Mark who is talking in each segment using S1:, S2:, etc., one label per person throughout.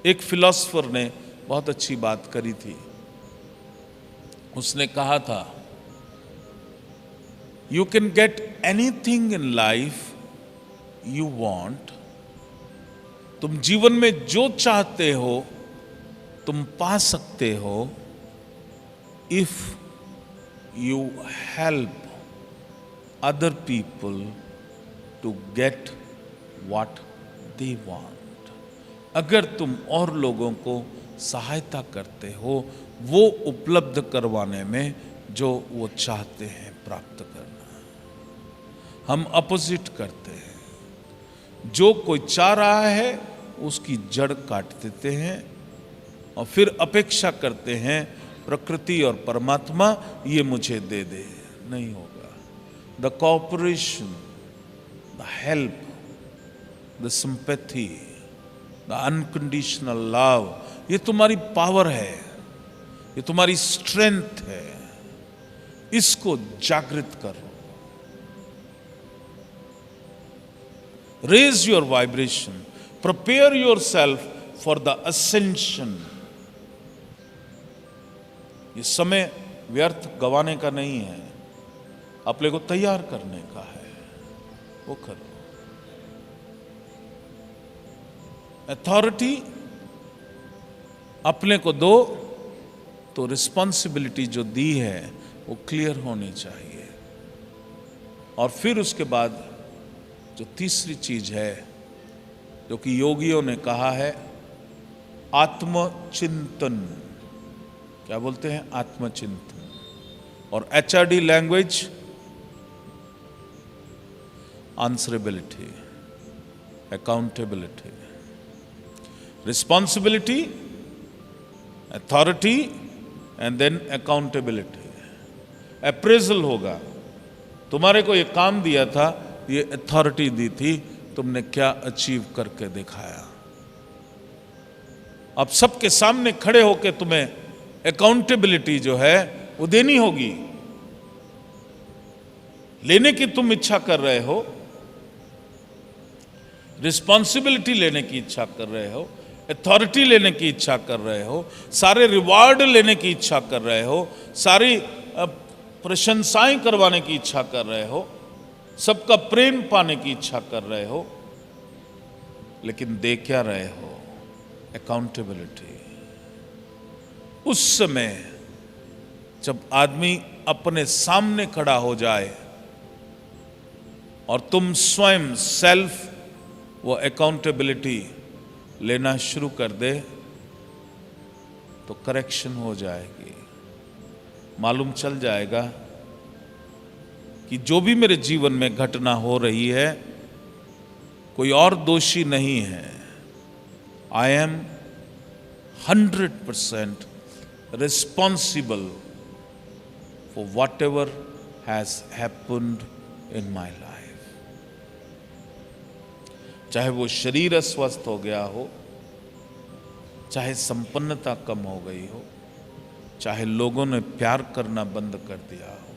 S1: एक फिलॉसफर ने बहुत अच्छी बात करी थी। उसने कहा था, you can get anything in life you want. तुम जीवन में जो चाहते हो तुम पा सकते हो, if you help other people to get what they want. अगर तुम और लोगों को सहायता करते हो वो उपलब्ध करवाने में जो वो चाहते हैं प्राप्त करना। हम अपोजिट करते हैं। जो कोई चाह रहा है उसकी जड़ काट देते हैं और फिर अपेक्षा करते हैं प्रकृति और परमात्मा ये मुझे दे दे। नहीं होगा। The cooperation, the help, the sympathy, the unconditional love, ये तुम्हारी पावर है, ये तुम्हारी स्ट्रेंथ है। इसको जागृत करो। Raise your vibration, prepare yourself for the ascension. ये समय व्यर्थ गंवाने का नहीं है, अपने को तैयार करने का है। वो करो। अथॉरिटी अपने को दो तो रिस्पॉन्सिबिलिटी जो दी है वो क्लियर होनी चाहिए। और फिर उसके बाद जो तीसरी चीज है जो कि योगियों ने कहा है, आत्मचिंतन। क्या बोलते हैं? आत्मचिंतन। और HRD language, answerability, accountability, responsibility, authority and then accountability. Appraisal होगा। तुम्हारे को ये काम दिया था, ये अथॉरिटी दी थी, तुमने क्या अचीव करके दिखाया। अब सबके सामने खड़े होकर तुम्हें अकाउंटेबिलिटी जो है वो देनी होगी। लेने की तुम इच्छा कर रहे हो, रिस्पॉन्सिबिलिटी लेने की इच्छा कर रहे हो, अथॉरिटी लेने की इच्छा कर रहे हो, सारे रिवार्ड लेने की इच्छा कर रहे हो, सारी प्रशंसाएं करवाने की इच्छा कर रहे हो, सबका प्रेम पाने की इच्छा कर रहे हो, लेकिन दे क्या रहे हो? अकाउंटेबिलिटी। उस समय जब आदमी अपने सामने खड़ा हो जाए और तुम स्वयं सेल्फ वो अकाउंटेबिलिटी लेना शुरू कर दे तो करेक्शन हो जाएगी। मालूम चल जाएगा कि जो भी मेरे जीवन में घटना हो रही है कोई और दोषी नहीं है। I am 100% responsible for whatever has happened in my life। चाहे वो शरीर अस्वस्थ हो गया हो, चाहे संपन्नता कम हो गई हो, चाहे लोगों ने प्यार करना बंद कर दिया हो,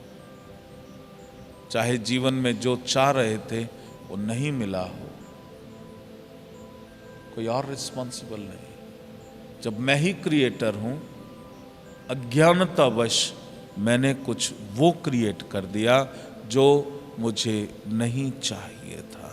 S1: चाहे जीवन में जो चाह रहे थे वो नहीं मिला हो, कोई और रिस्पॉन्सिबल नहीं। जब मैं ही क्रिएटर हूं, अज्ञानतावश मैंने कुछ वो क्रिएट कर दिया जो मुझे नहीं चाहिए था।